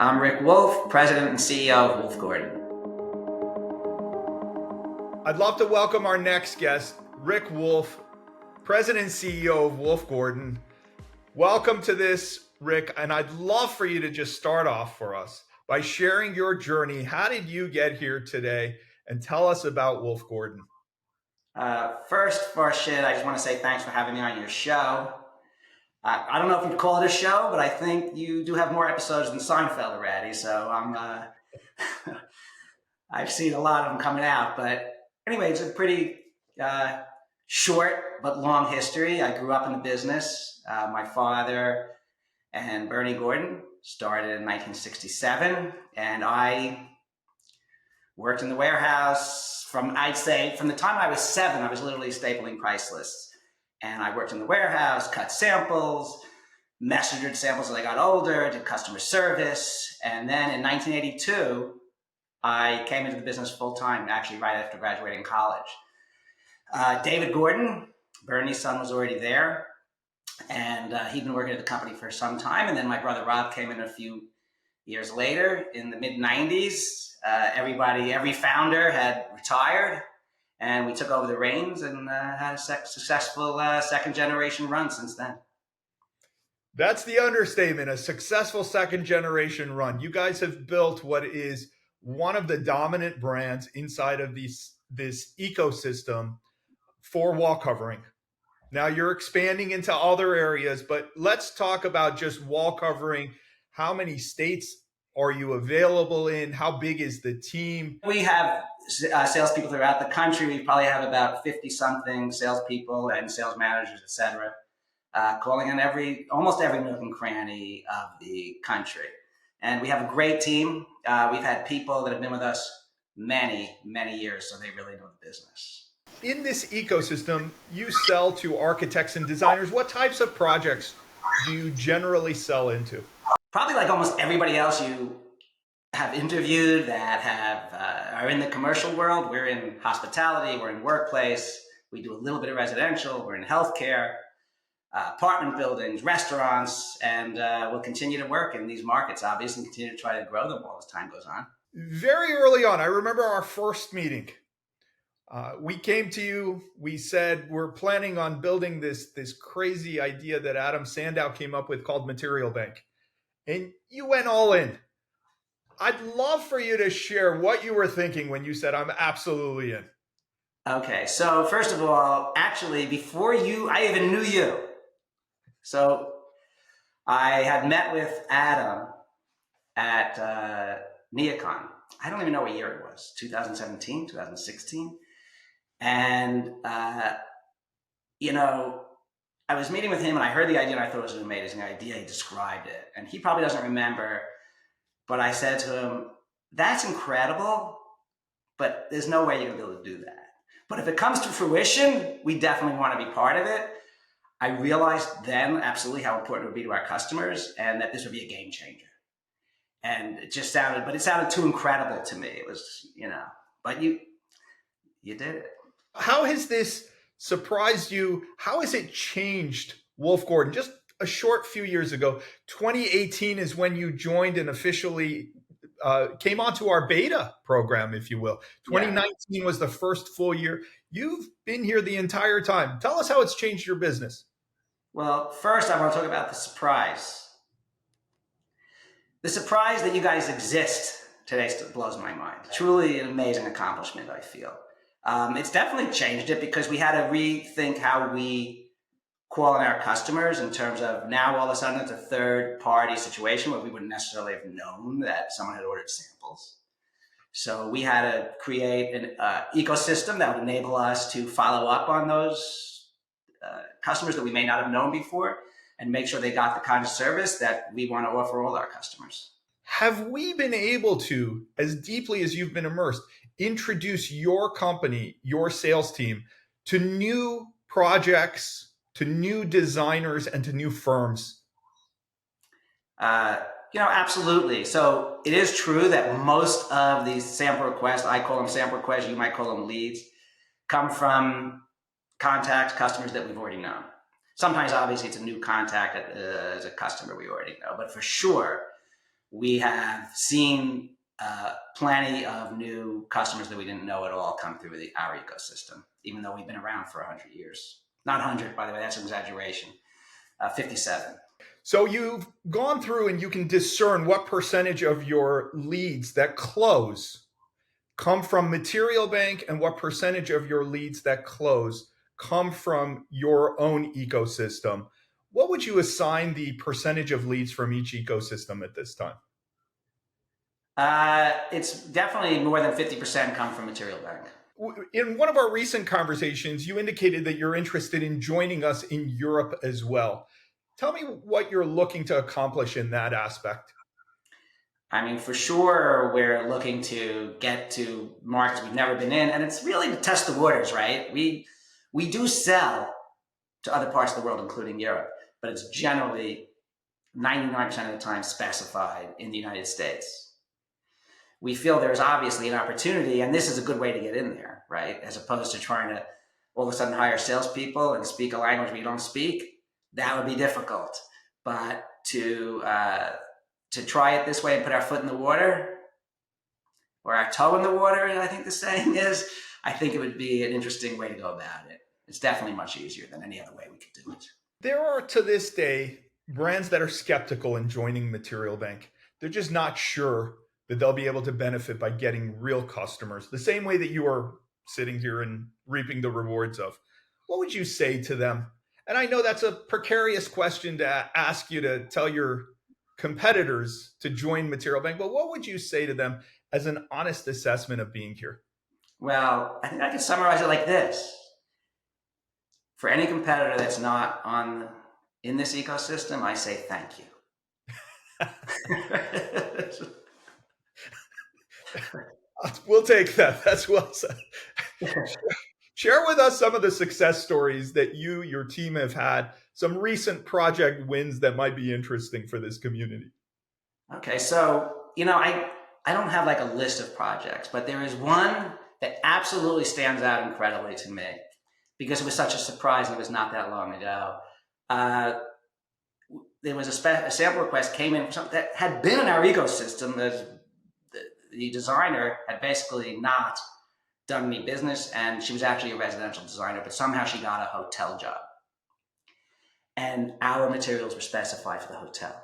I'm Rick Wolf, President and CEO of Wolf Gordon. I'd love to welcome our next guest, Rick Wolf, President and CEO of Wolf Gordon. Welcome to this, Rick, and I'd love for you to just start off for us by sharing your journey. How did you get here today? And tell us about Wolf Gordon. First, Farshid, I just want to say thanks for having me on your show. I don't know if you'd call it a show, but I think you do have more episodes than Seinfeld already. So I've seen a lot of them coming out. But anyway, it's a pretty short but long history. I grew up in the business. My father and Bernie Gordon started in 1967, and I worked in the warehouse from the time I was 7. I was literally stapling price lists. And I worked in the warehouse, cut samples, messengered samples as I got older, did customer service. And then in 1982, I came into the business full time, actually right after graduating college. David Gordon, Bernie's son, was already there. And he'd been working at the company for some time. And then my brother Rob came in a few years later in the mid 90s. Every founder had retired. And we took over the reins and had a successful second generation run since then. That's the understatement, a successful second generation run. You guys have built what is one of the dominant brands inside of this ecosystem for wall covering. Now you're expanding into other areas, but let's talk about just wall covering. How many states are you available in? How big is the team? We have salespeople throughout the country. We probably have about 50-something salespeople and sales managers, et cetera, calling on almost every nook and cranny of the country. And we have a great team. We've had people that have been with us many, many years, so they really know the business. In this ecosystem, you sell to architects and designers. What types of projects do you generally sell into? Probably like almost everybody else you have interviewed that are in the commercial world. We're in hospitality, we're in workplace, we do a little bit of residential, we're in healthcare, apartment buildings, restaurants, and we'll continue to work in these markets, obviously, and continue to try to grow them all as time goes on. Very early on, I remember our first meeting. We came to you, we said, we're planning on building this crazy idea that Adam Sandow came up with called Material Bank. And you went all in. I'd love for you to share what you were thinking when you said, I'm absolutely in. Okay, so first of all, actually, before I even knew you. So I had met with Adam at Neocon. I don't even know what year it was, 2017, 2016. And, I was meeting with him and I heard the idea and I thought it was an amazing idea. He described it and he probably doesn't remember, but I said to him, that's incredible, but there's no way you're gonna be able to do that. But if it comes to fruition, we definitely want to be part of it. I realized then absolutely how important it would be to our customers and that this would be a game changer. And it sounded too incredible to me. It was, but you did it. How has this surprised you? How has it changed Wolf Gordon? Just a short few years ago, 2018 is when you joined and officially came onto our beta program, if you will. 2019 was the first full year. You've been here the entire time. Tell us how it's changed your business. Well, first I want to talk about the surprise. The surprise that you guys exist today still blows my mind. Truly an amazing accomplishment, I feel. It's definitely changed it because we had to rethink how we call on our customers in terms of now all of a sudden it's a third-party situation where we wouldn't necessarily have known that someone had ordered samples. So we had to create an ecosystem that would enable us to follow up on those customers that we may not have known before and make sure they got the kind of service that we want to offer all our customers. Have we been able to, as deeply as you've been immersed, introduce your company, your sales team to new projects, to new designers, and to new firms? Absolutely. So it is true that most of these sample requests, I call them sample requests, you might call them leads, come from contacts, customers that we've already known. Sometimes, obviously, it's a new contact as a customer we already know, but for sure, we have seen plenty of new customers that we didn't know at all come through our ecosystem, even though we've been around for 100 years. Not 100, by the way, that's an exaggeration. 57. So you've gone through and you can discern what percentage of your leads that close come from Material Bank and what percentage of your leads that close come from your own ecosystem. What would you assign the percentage of leads from each ecosystem at this time? It's definitely more than 50% come from Material Bank. In one of our recent conversations, you indicated that you're interested in joining us in Europe as well. Tell me what you're looking to accomplish in that aspect. I mean, for sure, we're looking to get to markets we've never been in, and it's really to test the waters, right? We do sell to other parts of the world, including Europe, but it's generally 99% of the time specified in the United States. We feel there's obviously an opportunity, and this is a good way to get in there, right? As opposed to trying to all of a sudden hire salespeople and speak a language we don't speak. That would be difficult. But to try it this way and put our foot in the water, or our toe in the water, I think the saying is, I think it would be an interesting way to go about it. It's definitely much easier than any other way we could do it. There are, to this day, brands that are skeptical in joining Material Bank. They're just not sure that they'll be able to benefit by getting real customers, the same way that you are sitting here and reaping the rewards of. What would you say to them? And I know that's a precarious question to ask you to tell your competitors to join Material Bank, but what would you say to them as an honest assessment of being here? Well, I think I can summarize it like this. For any competitor that's not in this ecosystem, I say thank you. We'll take that. That's well said. Share with us some of the success stories that your team have had, some recent project wins that might be interesting for this community. Okay, so, I don't have like a list of projects, but there is one that absolutely stands out incredibly to me because it was such a surprise and it was not that long ago. There was a sample request came in for something that had been in our ecosystem. The designer had basically not done any business, and she was actually a residential designer, but somehow she got a hotel job. And our materials were specified for the hotel.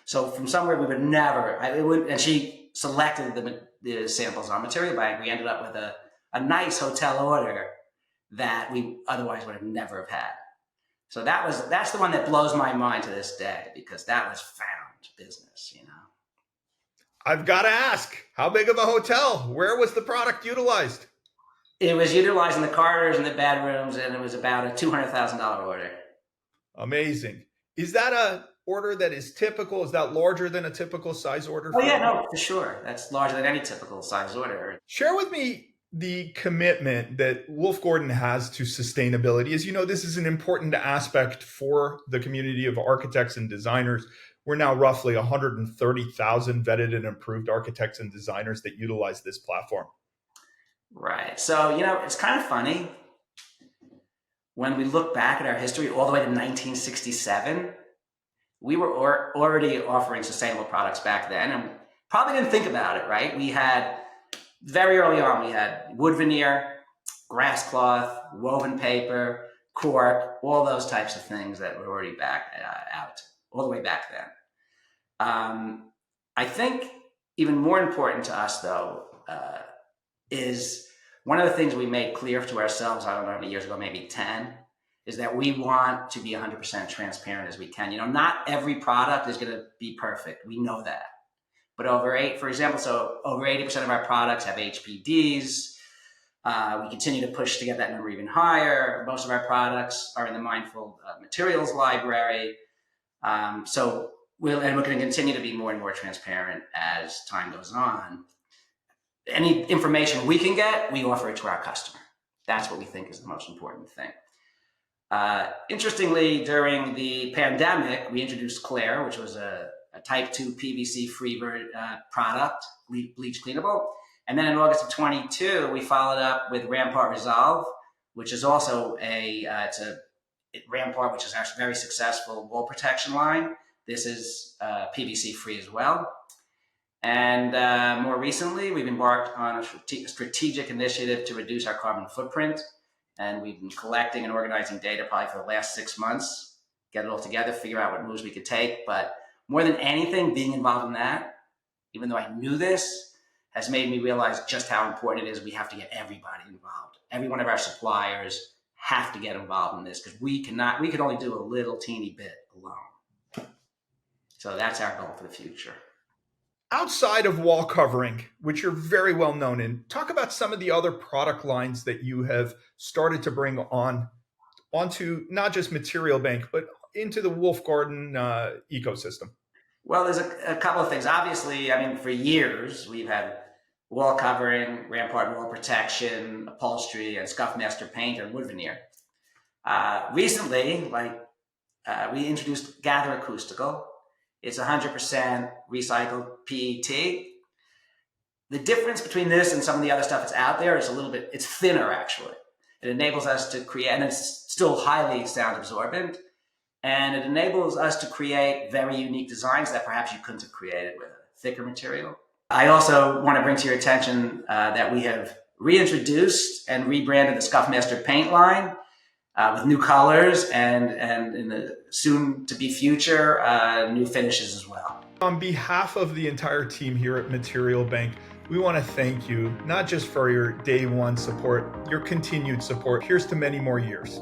So from somewhere we would never, and she selected the samples on Material Bank. We ended up with a nice hotel order that we otherwise would have never have had. So that's the one that blows my mind to this day, because that was found business, I've got to ask, how big of a hotel? Where was the product utilized? It was utilized in the corridors and the bedrooms, and it was about a $200,000 order. Amazing. Is that a order that is typical? Is that larger than a typical size order? Oh yeah, no, for sure. That's larger than any typical size order. Share with me the commitment that Wolf Gordon has to sustainability. As you know, this is an important aspect for the community of architects and designers. We're now roughly 130,000 vetted and approved architects and designers that utilize this platform. Right. So, it's kind of funny. When we look back at our history all the way to 1967, we were already offering sustainable products back then, and probably didn't think about it, right? We had, very early on, we had wood veneer, grass cloth, woven paper, cork, all those types of things that were already out all the way back then. I think even more important to us, though, is one of the things we made clear to ourselves, I don't know how many years ago, maybe 10, is that we want to be 100% transparent as we can. Not every product is going to be perfect. We know that. But over 80% of our products have HPDs. We continue to push to get that number even higher. Most of our products are in the Mindful Materials library. So we're going to continue to be more and more transparent as time goes on. Any information we can get, we offer it to our customer. That's what we think is the most important thing. Interestingly, during the pandemic, we introduced Claire, which was a type 2 PVC-free product, bleach cleanable. And then in August of 22, we followed up with Rampart Resolve, which is also Rampart, which is actually a very successful wall protection line. This is PVC-free as well. And more recently, we've embarked on a strategic initiative to reduce our carbon footprint. And we've been collecting and organizing data probably for the last 6 months, get it all together, figure out what moves we could take. But more than anything, being involved in that, even though I knew this, has made me realize just how important it is. We have to get everybody involved. Every one of our suppliers have to get involved in this, because we can only do a little teeny bit alone. So that's our goal for the future. Outside of wall covering, which you're very well known in, talk about some of the other product lines that you have started to bring onto not just Material Bank, but into the Wolf Garden ecosystem. Well, there's a couple of things. Obviously, I mean, for years we've had wall covering, rampart wall protection, upholstery, and scuff master paint and wood veneer. Recently, we introduced Gather Acoustical. It's 100% recycled PET. The difference between this and some of the other stuff that's out there is it's thinner actually. It enables us to create, and it's still highly sound absorbent, and it enables us to create very unique designs that perhaps you couldn't have created with a thicker material. I also want to bring to your attention that we have reintroduced and rebranded the Scuff Master paint line with new colors and in the soon-to-be future, new finishes as well. On behalf of the entire team here at Material Bank, we want to thank you, not just for your day one support, your continued support. Here's to many more years.